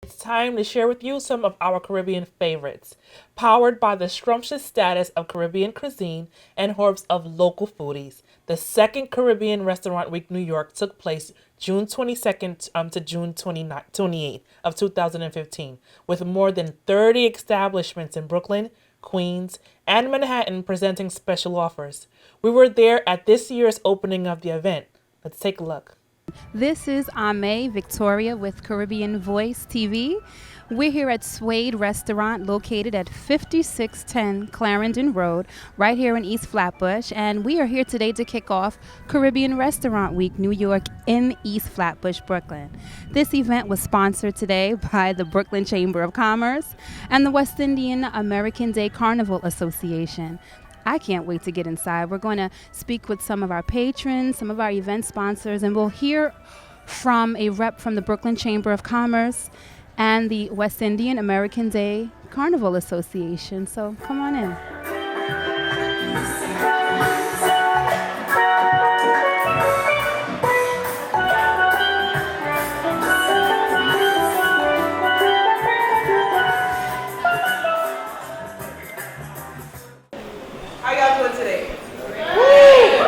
It's time to share with you some of our Caribbean favorites. Powered by the scrumptious status of Caribbean cuisine and hordes of local foodies, the second Caribbean Restaurant Week New York took place June 22nd to June 28th of 2015, with more than 30 establishments in Brooklyn, Queens, and Manhattan presenting special offers. We were there at this year's opening of the event. Let's take a look. This is Ame Victoria with Caribbean Voice TV. We're here at Suede Restaurant located at 5610 Clarendon Road, right here in East Flatbush. And we are here today to kick off Caribbean Restaurant Week New York in East Flatbush, Brooklyn. This event was sponsored today by the Brooklyn Chamber of Commerce and the West Indian American Day Carnival Association. I can't wait to get inside. We're going to speak with some of our patrons, some of our event sponsors, and we'll hear from a rep from the Brooklyn Chamber of Commerce and the West Indian American Day Carnival Association. So come on in. How y'all doing today? Woo!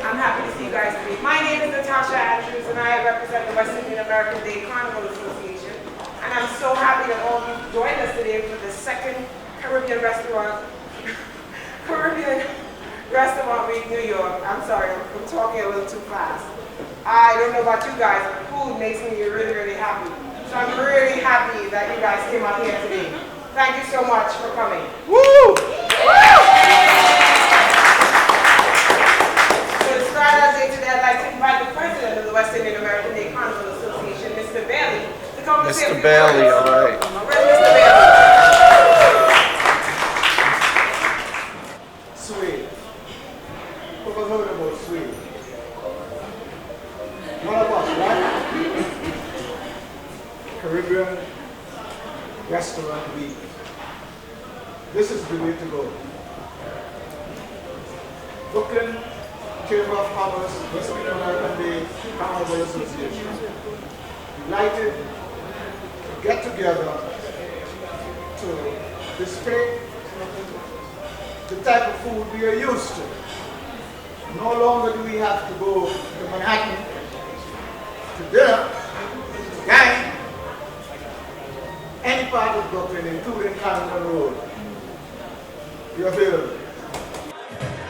I'm happy to see you guys today. My name is Natasha Andrews and I represent the West Indian American Day Carnival Association. And I'm so happy that all of you joined us today for the second Caribbean Restaurant Week New York. I'm sorry, I'm talking a little too fast. I don't know about you guys, but food makes me really, really happy. So I'm really happy that you guys came out here today. Thank you so much for coming. Woo! So to start our day today, I'd like to invite the president of the West Indian American Day Carnival Association, Mr. Bailey, to come and say a few Mr. Bailey, words. all right. Where's Mr. Bailey? Sweet. Who ever heard about sweet? One of us, right? Caribbean Restaurant Week. This is the way to go. Brooklyn Chamber of Commerce, West Indian American Day Carnival Association. United to get together to display the type of food we are used to. No longer do we have to go to Manhattan to dinner, to dine, any part of Brooklyn, including Clarendon Road. You're available.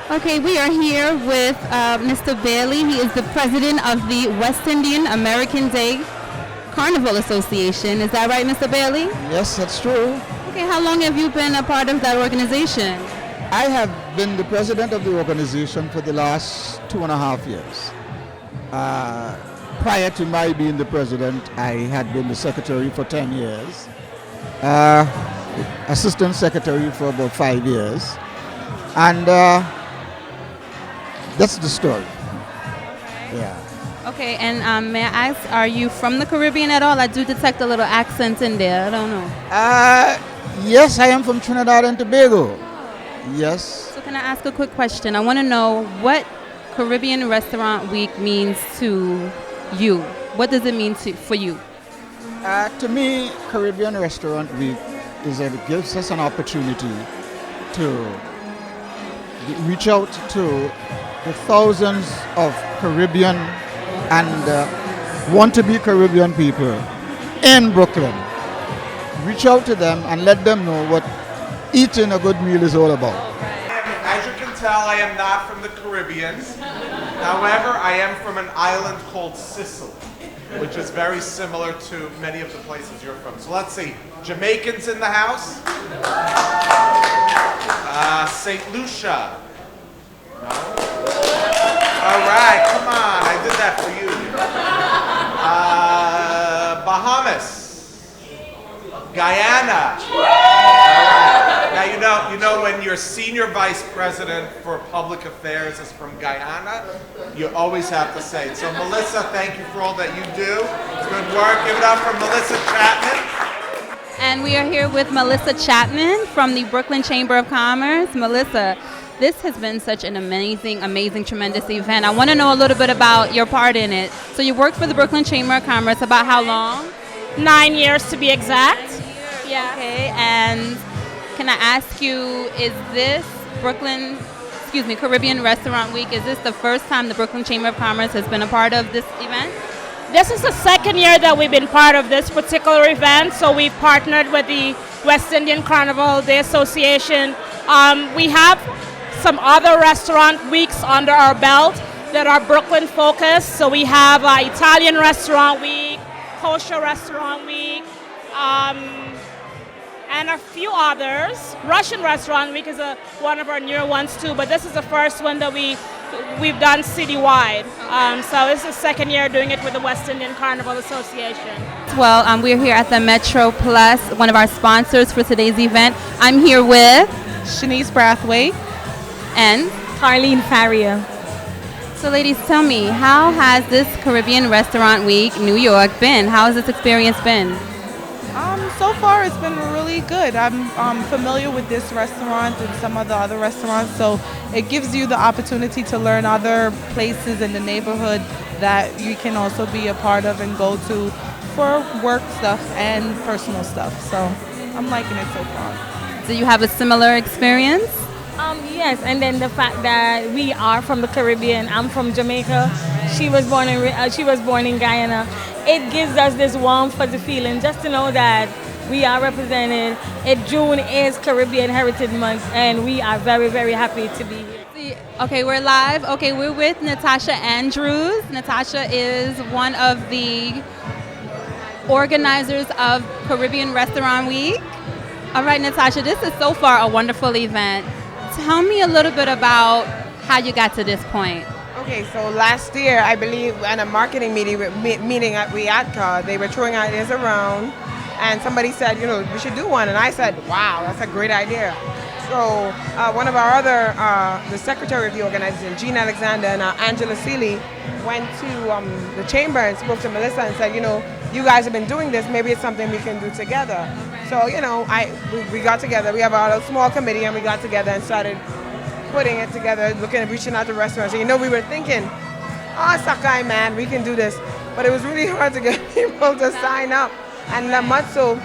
Okay, we are here with Mr. Bailey. He is the president of the West Indian American Day Carnival Association. Is that right, Mr. Bailey? Yes, that's true. Okay, how long have you been a part of that organization? I have been the president of the organization for the last 2.5 years. Prior to my being the president, I had been the secretary for 10 years, assistant secretary for about 5 years, and that's the story. Yeah. Okay, and may I ask, are you from the Caribbean at all? I do detect a little accent in there. I don't know. Yes, I am from Trinidad and Tobago. Yes. So can I ask a quick question? I want to know what Caribbean Restaurant Week means to you. What does it mean for you? To me, Caribbean Restaurant Week it gives us an opportunity to reach out to the thousands of Caribbean and want-to-be Caribbean people in Brooklyn. Reach out to them and let them know what eating a good meal is all about. As you can tell, I am not from the Caribbean. However, I am from an island called Sicily, which is very similar to many of the places you're from. So let's see. Jamaicans in the house? St. Lucia? No? All right, come on. I did that for you. Bahamas? Guyana? All right. Now, you know when your senior vice president for public affairs is from Guyana, you always have to say it. So Melissa, thank you for all that you do. Good work. Give it up for Melissa Chapman. And we are here with Melissa Chapman from the Brooklyn Chamber of Commerce. Melissa, this has been such an amazing, tremendous event. I want to know a little bit about your part in it. So you work for the Brooklyn Chamber of Commerce. About how long? 9 years to be exact. Yeah. Okay, and can I ask you, is this Caribbean Restaurant Week, is this the first time the Brooklyn Chamber of Commerce has been a part of this event? This is the second year that we've been part of this particular event, so we've partnered with the West Indian Carnival Day Association. We have some other restaurant weeks under our belt that are Brooklyn focused. So we have Italian Restaurant Week, Kosher Restaurant Week, and a few others. Russian Restaurant Week is one of our newer ones too, but this is the first one that we've done citywide. So this is the second year doing it with the West Indian Carnival Association. Well, we're here at the Metro Plus, one of our sponsors for today's event. I'm here with Shanice Brathwaite and Carlene Faria. So ladies, tell me, how has this Caribbean Restaurant Week New York been? How has this experience been? So far it's been really good. I'm familiar with this restaurant and some of the other restaurants, so it gives you the opportunity to learn other places in the neighborhood that you can also be a part of and go to for work stuff and personal stuff. So I'm liking it so far. Do you have a similar experience? Yes, and then the fact that we are from the Caribbean. I'm from Jamaica. She was born in Guyana. It gives us this warm, fuzzy feeling just to know that we are represented. June is Caribbean Heritage Month, and we are very, very happy to be here. Okay, we're live. Okay, we're with Natasha Andrews. Natasha is one of the organizers of Caribbean Restaurant Week. All right, Natasha, this is so far a wonderful event. Tell me a little bit about how you got to this point. Okay, so last year, I believe, at a marketing meeting at Riatka, they were throwing ideas around, and somebody said, we should do one, and I said, wow, that's a great idea. So one of our other, the secretary of the organization, Jean Alexander, and Angela Seeley, went to the chamber and spoke to Melissa and said, you guys have been doing this, maybe it's something we can do together. So, we got together, we have our small committee, and we got together and started putting it together, reaching out to restaurants. And, we were thinking, Sakai, man, we can do this. But it was really hard to get people to sign up. And so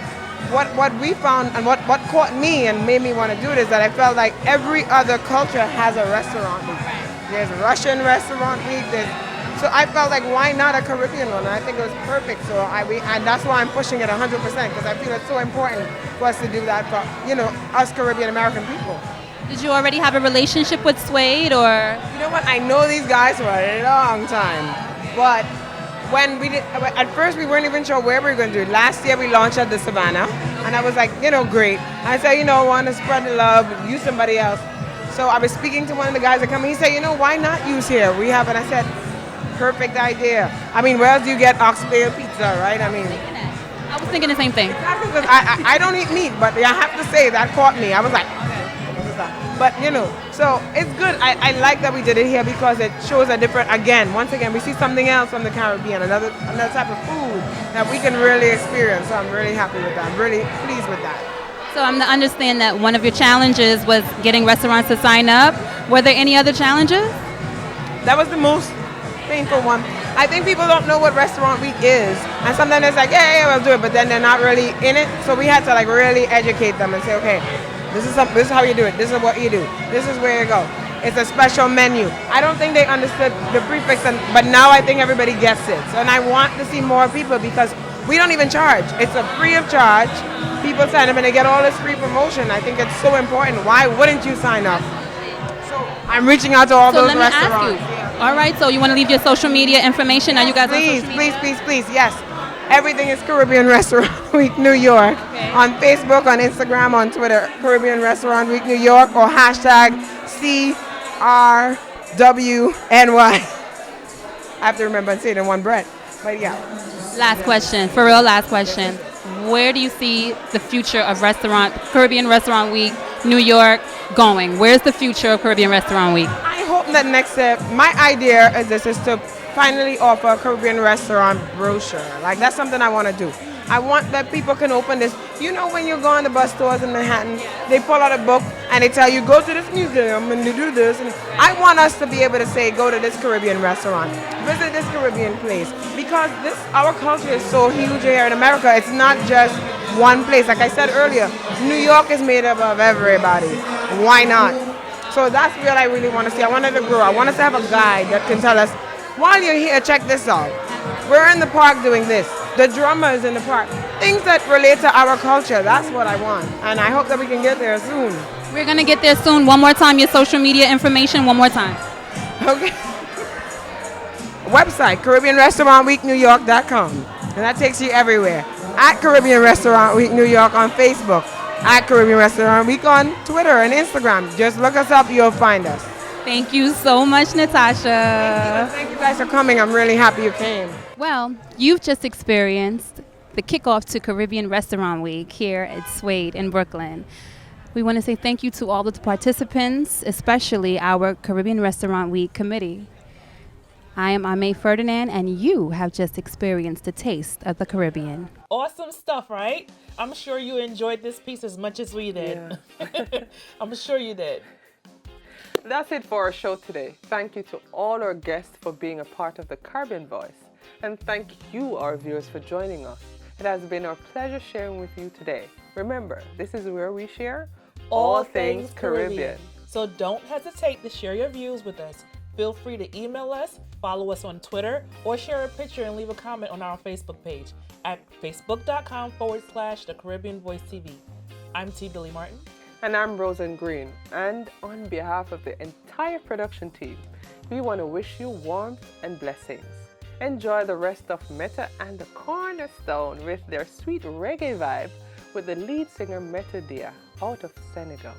what we found and what caught me and made me want to do it is that I felt like every other culture has a restaurant week. There's a Russian restaurant week. So I felt like, why not a Caribbean one? And I think it was perfect. So and that's why I'm pushing it 100%, because I feel it's so important for us to do that for, us Caribbean American people. Did you already have a relationship with Suede, or? You know what? I know these guys for a long time, but when we did, at first we weren't even sure where we were going to do it. Last year we launched at the Savannah, and I was like, great. I said, I want to spread the love, use somebody else. So I was speaking to one of the guys that come in. He said, why not use here? We have, and I said, perfect idea. I mean, where else do you get oxtail pizza, right? I mean, I was thinking the same thing. Exactly, because I don't eat meat, but I have to say that caught me. I was like, but so it's good. I like that we did it here because it shows a different, once again, we see something else from the Caribbean, another type of food that we can really experience. So I'm really happy with that. I'm really pleased with that. So I'm to understand that one of your challenges was getting restaurants to sign up. Were there any other challenges? That was the most painful one. I think people don't know what Restaurant Week is, and sometimes it's like, yeah, we'll do it, but then they're not really in it. So we had to really educate them and say, okay, this is how you do it. This is what you do. This is where you go. It's a special menu. I don't think they understood the prefix, but now I think everybody gets it. So, and I want to see more people because we don't even charge. It's a free of charge. People sign up and they get all this free promotion. I think it's so important. Why wouldn't you sign up? So I'm reaching out to all those restaurants. Ask you. All right, so you want to leave your social media information? Are you guys please, on social media? please, yes. Everything is Caribbean Restaurant Week New York. Okay. On Facebook, on Instagram, on Twitter, Caribbean Restaurant Week New York, or hashtag CRWNY. I have to remember and say it in one breath, but yeah. Last question, for real, last question. Where do you see the future of Caribbean Restaurant Week New York going? Where's the future of Caribbean Restaurant Week? I hope that next step, my idea is to finally offer a Caribbean restaurant brochure. Like, that's something I want to do. I want that people can open this. When you go on the bus stores in Manhattan, they pull out a book and they tell you go to this museum and you do this. And I want us to be able to say go to this Caribbean restaurant, visit this Caribbean place, because our culture is so huge here in America. It's not just one place. Like I said earlier, New York is made up of everybody. Why not? So that's what I really want to see. I want it to grow. I want us to have a guide that can tell us, while you're here, check this out. We're in the park doing this. The drummer is in the park. Things that relate to our culture. That's what I want. And I hope that we can get there soon. We're going to get there soon. One more time, your social media information, one more time. Okay. Website, CaribbeanRestaurantWeekNewYork.com. And that takes you everywhere. At Caribbean Restaurant Week New York on Facebook. At Caribbean Restaurant Week on Twitter and Instagram. Just look us up, you'll find us. Thank you so much, Natasha. Thank you guys for coming. I'm really happy you came. Well, you've just experienced the kickoff to Caribbean Restaurant Week here at Suede in Brooklyn. We want to say thank you to all the participants, especially our Caribbean Restaurant Week committee. I am Ame Ferdinand, and you have just experienced the taste of the Caribbean. Awesome stuff, right? I'm sure you enjoyed this piece as much as we did. Yeah. I'm sure you did. That's it for our show today. Thank you to all our guests for being a part of the Caribbean Voice. And thank you, our viewers, for joining us. It has been our pleasure sharing with you today. Remember, this is where we share all things Caribbean. So don't hesitate to share your views with us. Feel free to email us, follow us on Twitter, or share a picture and leave a comment on our Facebook page at facebook.com/The Caribbean Voice TV. I'm T. Billy Martin. And I'm Rosen Green. And on behalf of the entire production team, we want to wish you warmth and blessings. Enjoy the rest of Meta and the Cornerstone with their sweet reggae vibe with the lead singer Meta Dia out of Senegal.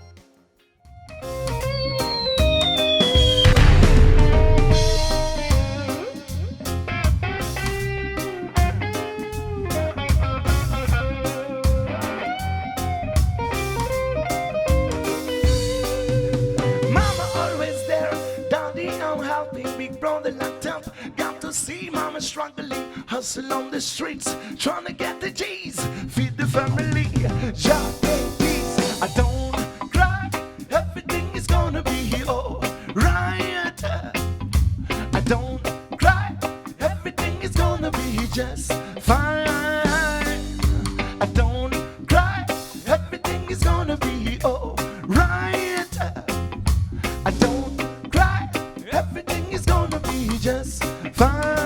See mama struggling, hustle on the streets, trying to get the G's, feed the family, job and peace. I don't cry, everything is gonna be alright. I don't cry, everything is gonna be just fine. I don't cry, everything is gonna be alright. I don't cry, everything is gonna be just fine.